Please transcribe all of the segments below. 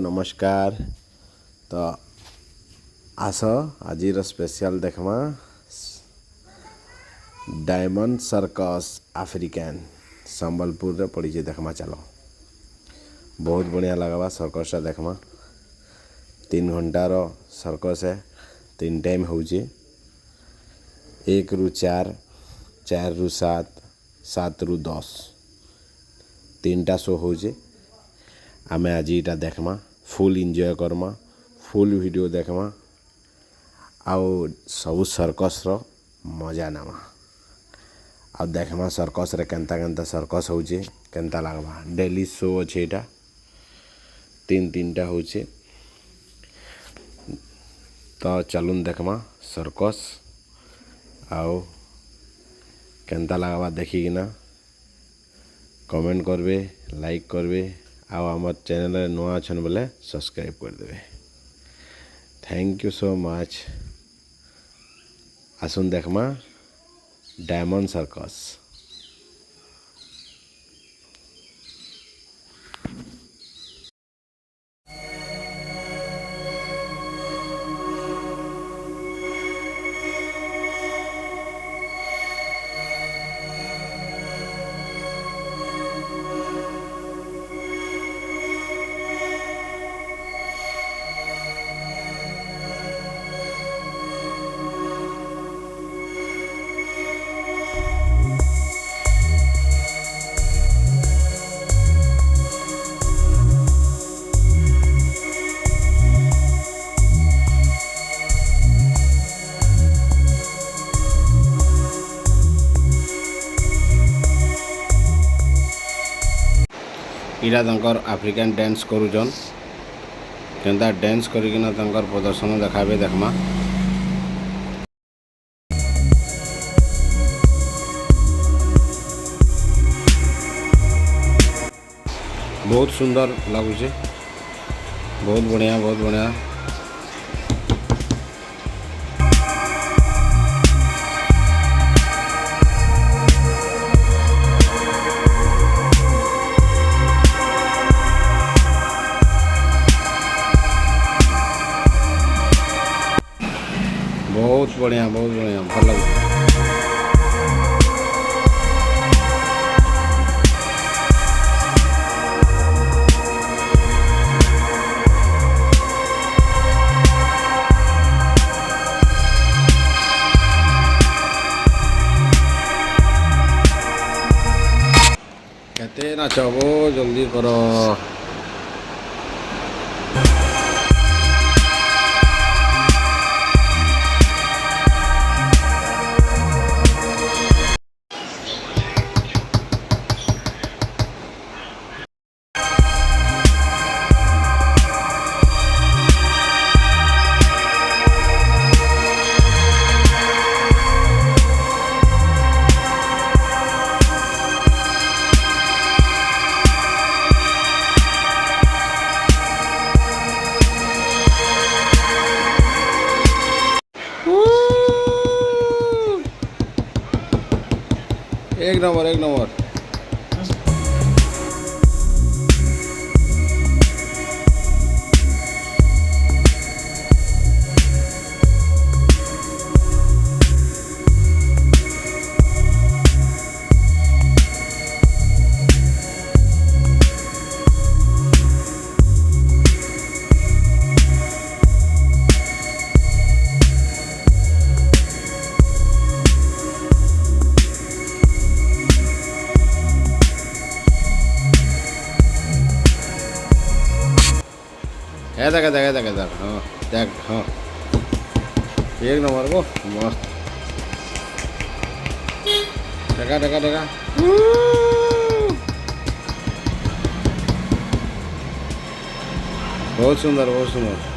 नमस्कार। तो आस आज स्पेशल देखमा डायमंड सर्कस अफ्रीकान संबलपुर रे पड़ी देखमा। चलो बहुत बढ़िया लगवा सर्कस देखमा। 3 घंटार सर्कस है। 3 टाइम होचे 1 रु 4, 4 रु 7, 7 रु 10 3टा शो होचे। आमे आज इटा देखमा फुल एंजॉय करमा, फुल वीडियो देखमा आउ सब सर्कस रो मजा नामा। आ देखमा सर्कस रे केंता केंता सर्कस होचे, केंता लागबा। डेली शो अच्छे इटा 3-3टा होचे। तो चलुन देखमा सर्कस आउ केंता लागबा देखिकिना कमेंट करबे, लाइक करबे आउ हमर चैनल रे नवा छन बोले सब्सक्राइब कर देबे। Thank you so much. आसुन देखमा डायमंड सर्कस। इरा तंकर अफ्रीकान डांस करूजन। केंता डांस करिकिना तंकर प्रदर्शन देखाबे देखमा। बहुत सुंदर लागुचे, बहुत बढ़िया, बहुत बढ़िया। बहुत बढ़िया, बहुत बढ़िया, भल लगे। केते नाचबो जल्दी करो। एक नंबर, एक नंबर। देख देख देख देख, हाँ देख, हाँ एक नंबर को मस्त। देखा देखा देखा, बहुत सुंदर, बहुत सुंदर।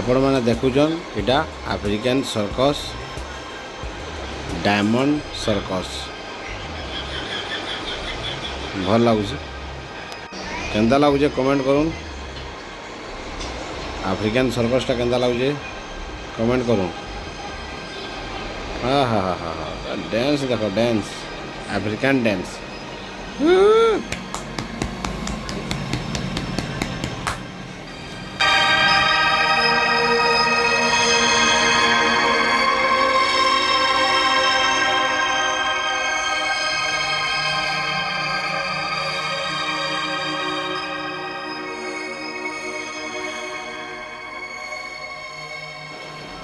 आपण मैंने देखुचन इटा अफ्रीकान सर्कस डायमंड सर्कस। भल लगुच केन्ता लगुचे कमेंट करूँ अफ्रिकान सर्कसटा केन्ता लगुचे कमेंट करूँ हाँ हाँ हाँ हाँ हाँ डांस देखो डांस अफ्रिकान डांस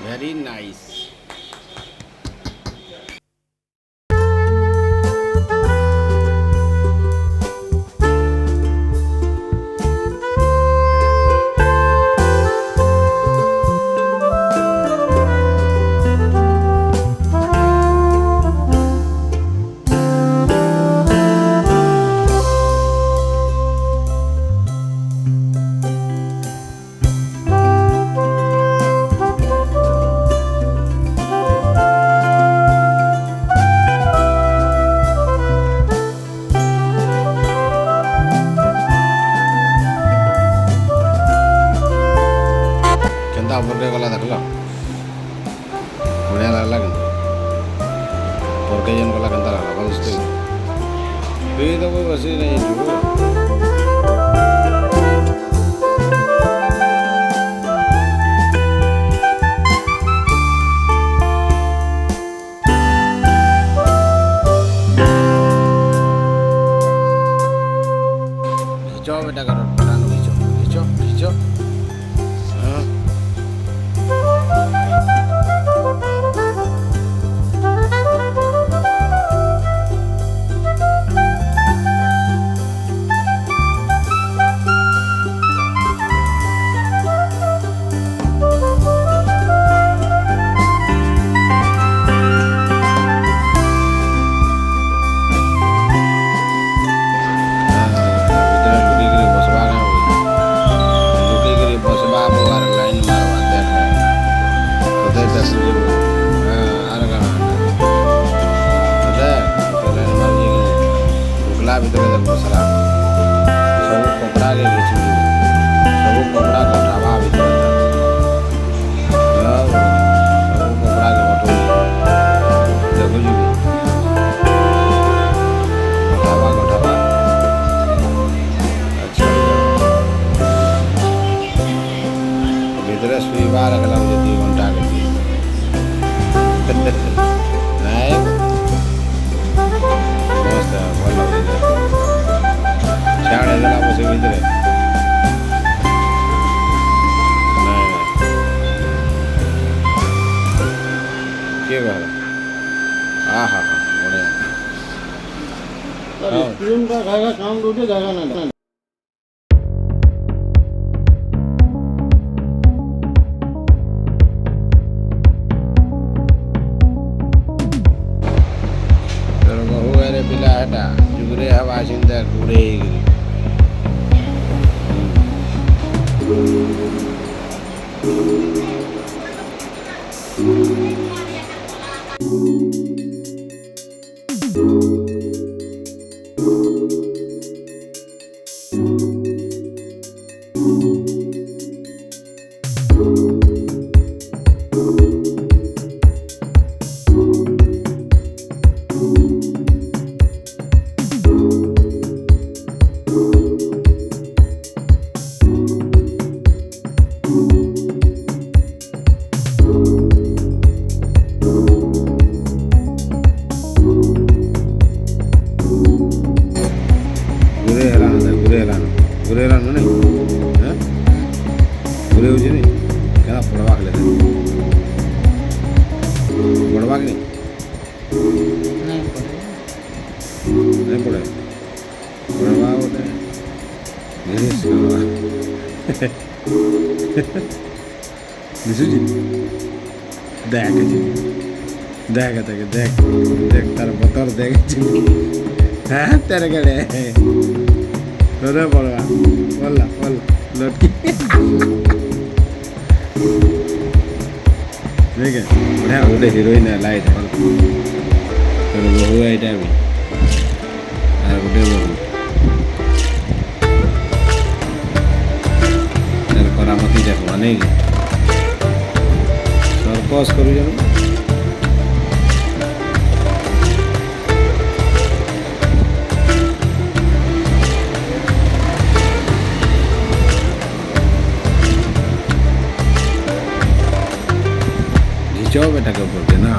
very nice उपरके गला देखल बढ़िया लगला कि उपरके जेन गला केन्ता लगला भल से पी देबो बसी नहीं जीवो खींचो बेटा करो खींचो खींचो खींचो हाँ ଭିତରେ ଦେଖ ସାରା ସବୁ କପଡ଼ା କେ ଘିଚି ସବୁ କପଡ଼ା କଟାବା ଭିତରେ ସବୁ କପଡ଼ା କେ ବଟଉ ଦେଖୁଛୁ କଟାବା କଟାବା ଆଚ୍ଛା ଭିତରେ ଶୋଇବାର ଗଲା 2 ଘଣ୍ଟା के ନାଇଁ मस्त भल लगे छाड़ है बस भीतर किए कह हाँ हाँ हाँ बढ़िया काम रोटे जाएगा ना पिला हटा जुगरे हवा चिंता घूरे गुरेला नहीं हाँ गुरे हो नहीं क्या पड़वा के लेते पड़वा के नहीं पड़े पड़वा होते जी देख जी देख देख देख देख तार बतर देख हाँ तेरे कड़े अरे पड़वा बोला बोला लटकी ठीक है बढ़िया गोटे हिरोइन है लाइट बहु एटा भी गोटे बहु नहीं सर्कस करूँ घिंचो बेटा के ऊपर के ना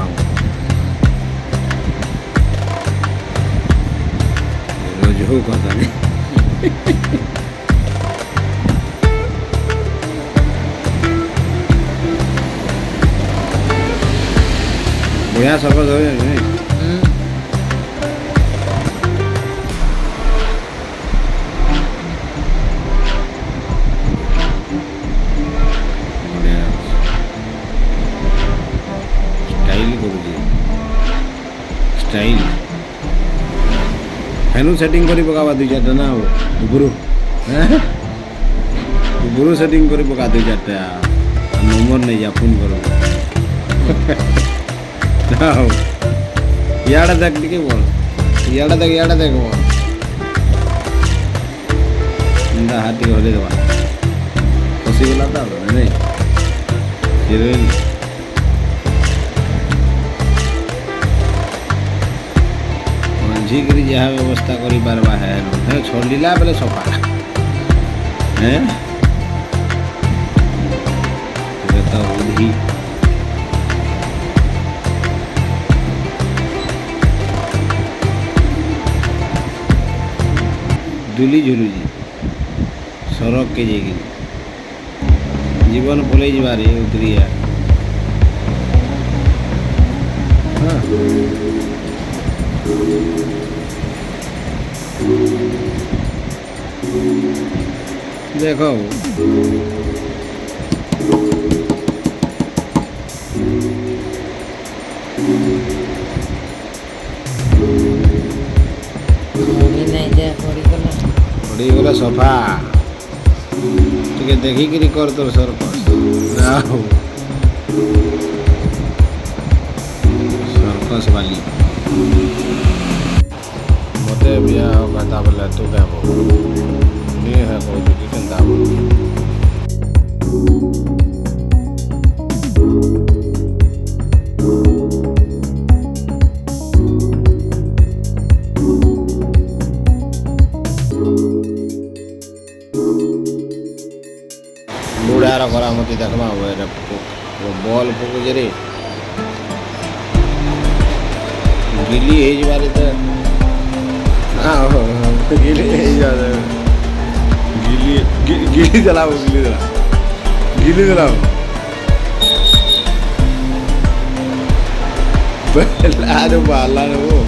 रोज हो कहता नहीं बढ़िया सर्कस हो जाए नहीं स्टाइल फैनु सेटिंग करी पकावा दुई चारटा ना गुरु सेटिंग करी पका दुई चारटा नंबर नहीं जा फोन करो इड़ा देख टे बोल इड़ा देख बोल हाथ टे हल्ले देवा फसीगला तो नहीं हिरोइन झीकरी जहाँ व्यवस्था करी पारवा है छोड़ला बेले सफा है तो बुद्धि दुली झुलुजी सरक के जाइए जीवन पलि जारे उतरिया हाँ देखो पड़गला सफा टे देखिक कर तोर सर्कस सर्कस वाली मत बिया कहता बोले तू क्या नहीं है कौन कि कहता बुढ़ार करा मत देखा बॉल पकड़े रे गिली तो गिली गिली चलाओ गिली चलाओ अरे बाला वो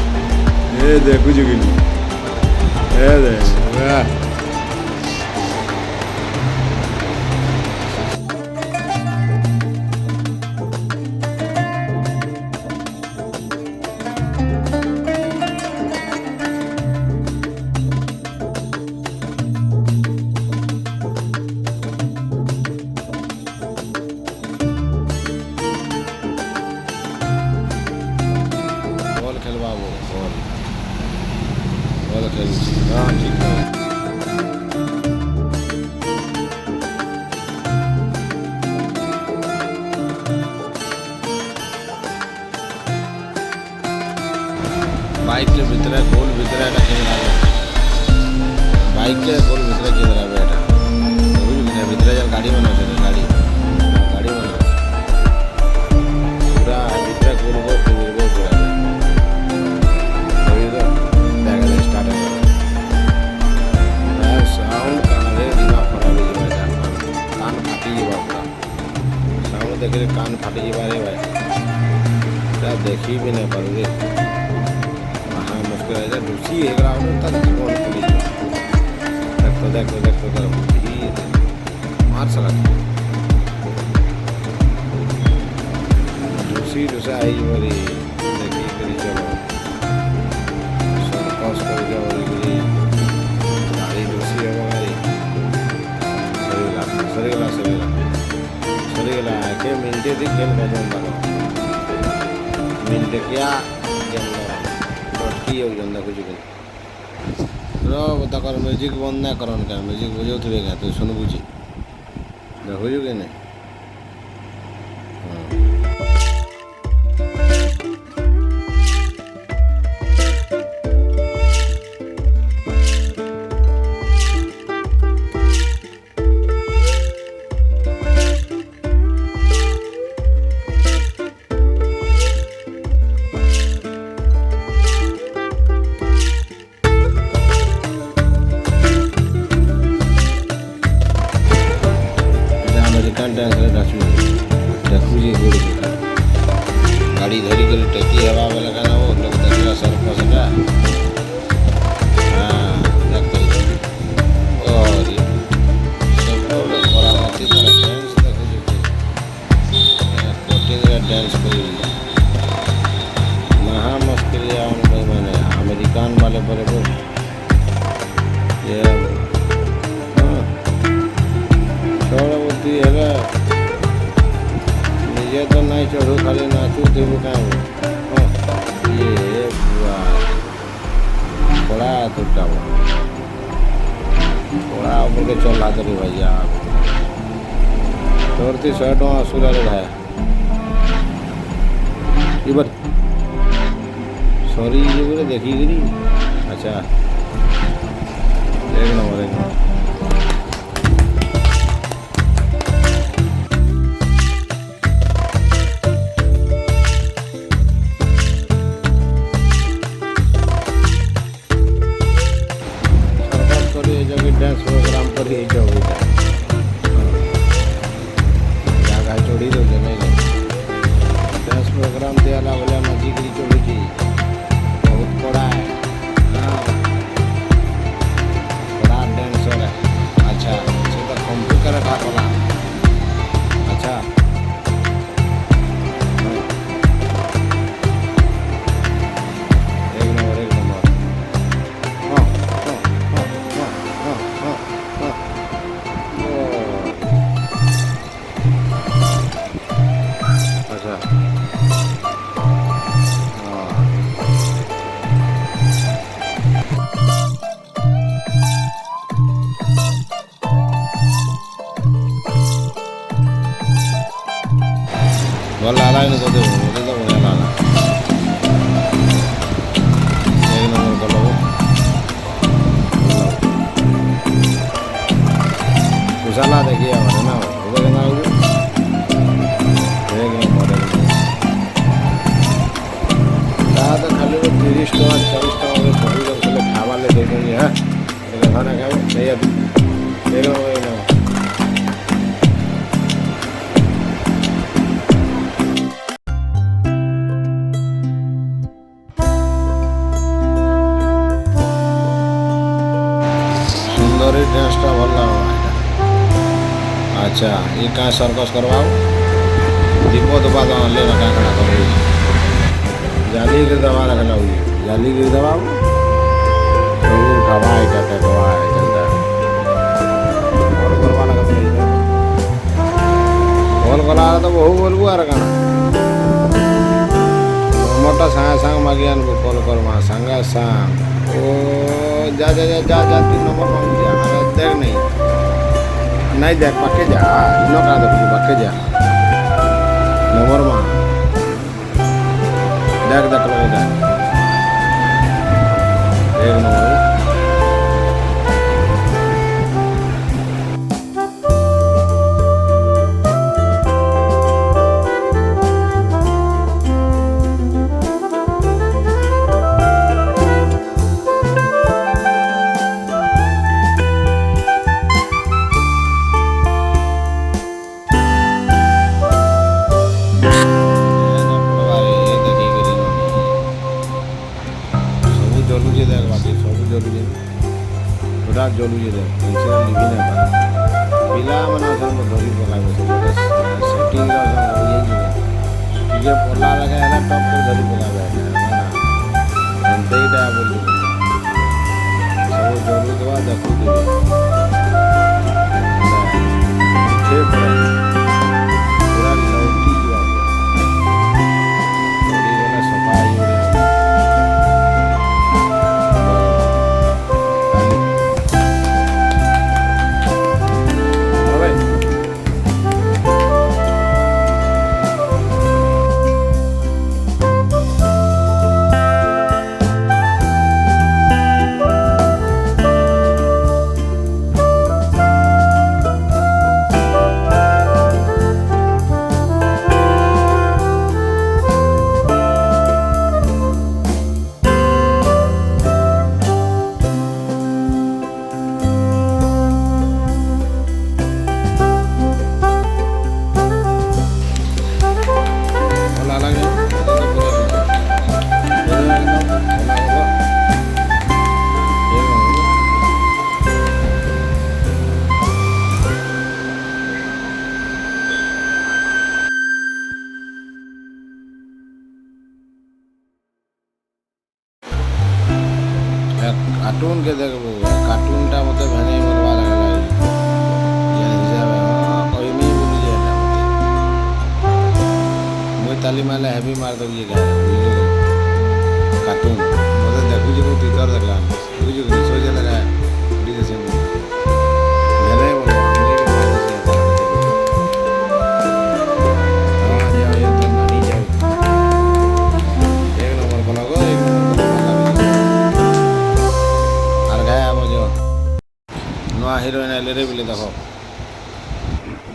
ये देखो जो गिली ये देख बाइक के भीतर गोल भीतर बाइक के गोल भीतर किधर बेटा भीतर जब गाड़ी बना गाड़ी गाड़ी बना पूरा भीतर गोल गोल पूरा स्टार्ट साउंड दिमाग खराब कान फाटी पूरा साउंड देखे कान फाटी भाई देखी भी नहीं पारे रुचि जीवन देखो देखो देखो मार सका रुचि रुषा आई देखी करी चलो सर्कस कर गाड़ी रुचि हम गाड़ी सरीगला के मिनटे दी खेल कर मिनटे क्या म्यूजिक बंद ना कर म्यूजिक बजाऊ थे क्या तू सुन बुझी देखो कि नहीं। अमेरिकान डांस देखुची गाड़ी धरी कर टेकी हवा वाला गाना वो लोग देखला सर्कस का हाँ देखते और सब लोग करामती तरह डांस देखुची कोटी डांस कोई महा मुश्किल है उनको मैंने अमेरिकान वाले बड़े बड़े ये छोड़ बुद्धि है निजे तो नहीं चढ़ू खाली नाचू देव कहीं ये बड़ा टूटा बड़ा ऊपर के चल रहा तरी भैया तोरती 100 टका असुरा है ये बार सॉरी ये बोले देखी गिरी अच्छा एक नंबर डांस प्रोग्राम पर ही जो होता है जगह छोड़ी दो नहीं डांस प्रोग्राम दे अला वाला मजी की चोरी थी बहुत बड़ा है बड़ा डांसर है अच्छा से तो कंप्यूटर का बोला अच्छा एक नंबर बोला लाला नहीं तो दे बोले तो बोले लाला एक नंबर बोलो कुशाला देखिए हमारे ना उधर ना हो एक नंबर दादा खाली वो 30 टका 40 टका में सभी लोग चले खावा ले देंगे हाँ खाना खाओ नहीं अभी एक नंबर डांसटा भल अच्छा ये कहाँ सर्कस करवाओ दीपो दुपा तो लेना क्या खड़ा करो जाली गिर दबा रखना हुई जाली गिर दबाओ तो खवाए कहते खवाए चलता और करवा लगा बोल करा तो बहु बोलबू आ रखा मोटा सांग सांग मागियान कॉल कर वहाँ सांगा सांग ओ जा जा जा जा जा 3 नंबर मांग जा देख नहीं देख पक्के जा नो का देख पक्के जा नंबर मां देख देख लो देख एक नंबर जलुए लिखी ना पिला मैंने धरी पला सेटिंग ये पला लगे टप को धरी पला एंते बोल सब जलु देवा देखू पूरा लौटी सफाई मार दो ये क्या कार्टून मतलब देखू जो ट्विटर देखला देखू जो सोच लगा डी से मैंने बोला मुझे भी मार से हां जाओ ये तो नहीं जाओ एक नंबर बना गो एक नंबर और गया मुझे नवा हीरोइन ले रे बिले देखो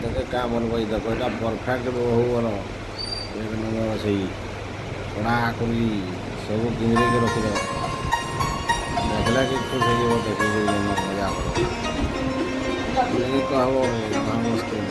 देखे क्या बोलबो देखो এটা परफेक्ट बहु बोलो एक नंबर सही कड़ा करी सब किंगरे के रखी देखला कि खुश हो जाओ देखी मजा करो नहीं कहबो मुश्किल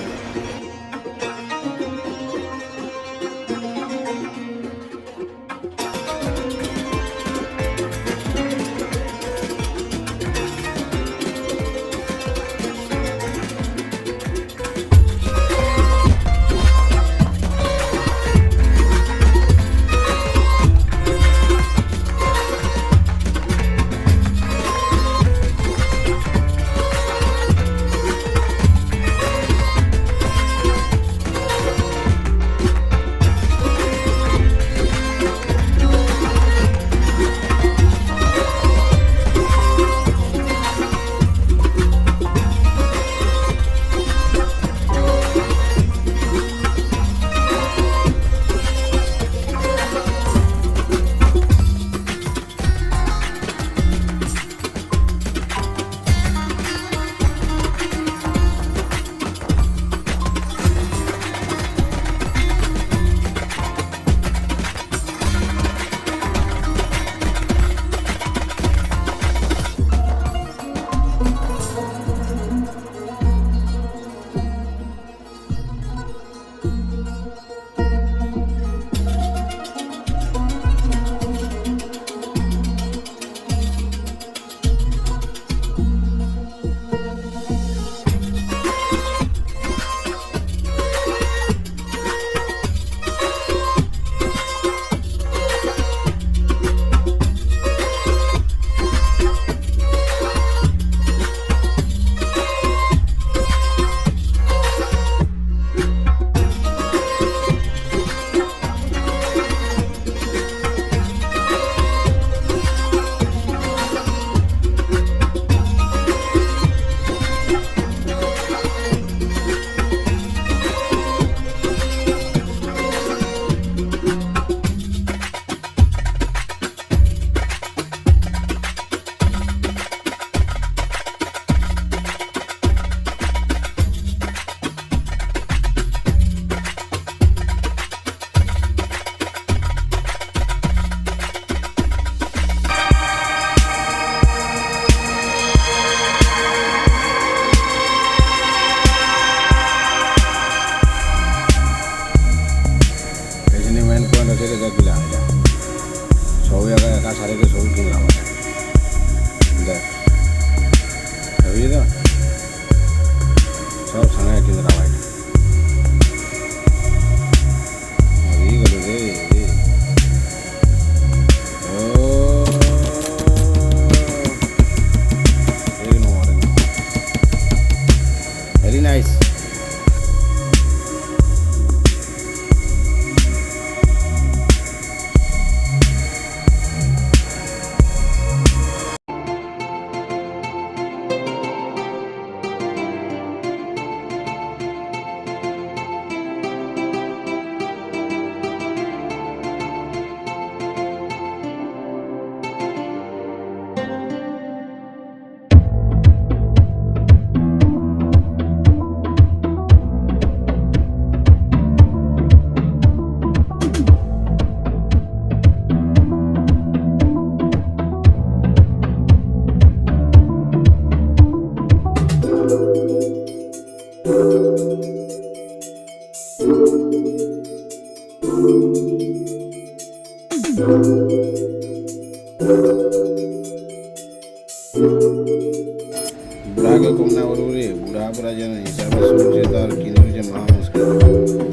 बुढ़ा के कम ना बोलू रे बुढ़ा पूरा जन हिसाब से सोचे तार किनो जे महा मुश्किल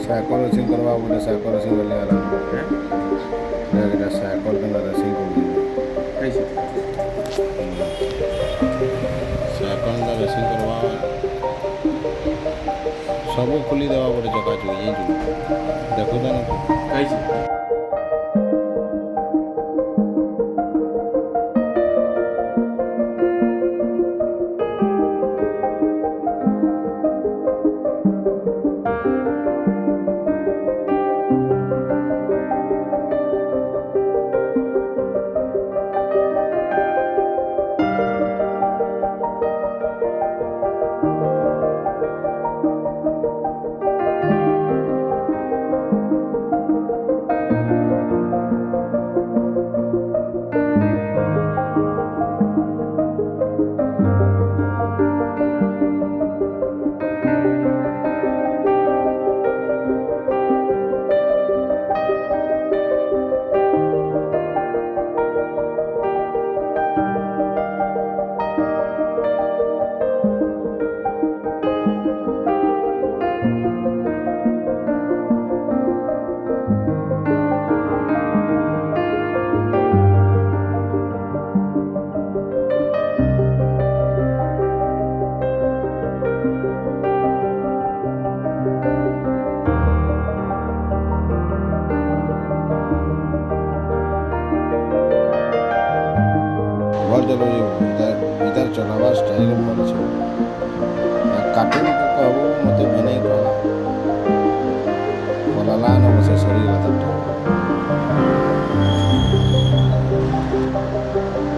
साइकल रेसिंग करवा बोले साइकल रेसिंग वाले वाला ना साइकल के रेसिंग कैसे साइकल का रेसिंग करवा सब खोली देवा बोले जगह जो ये जो देखो ना कैसे चलो इधर चलावा स्टाइल भल कार्टून कहब मत भी नहीं कहला न बसे सरीगला तो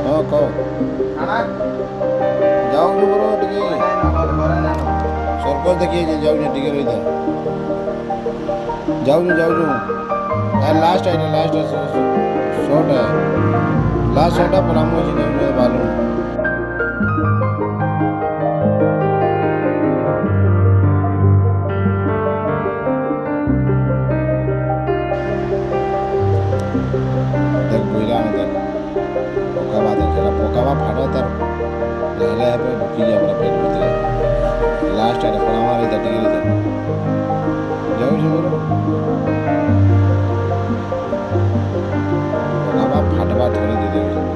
हाँ कह ଯାଉଛୁ ବର ଟିକେ ସର୍କସ୍ ଦେଖି ଯାଉଛୁ ଟିକେ ରହିଥା ଯାଉଛୁ ଯାଉଛୁ ଲାଷ୍ଟ ଏଇଟା ଲାଷ୍ଟ ଶୋଟା ଲାଷ୍ଟ ଶୋଟା ପରାମୁ ଅଛି ଯାଉଛୁ ବାଲୁ देख बुझला ना देख पकावा देख जरा पकावा फाटा तार रहले है पे ढुकी जा पूरा पेट भीतर लास्ट है परामा रे तटी रे जाऊ छ बोलो पकावा फाटवा थोड़े दे दे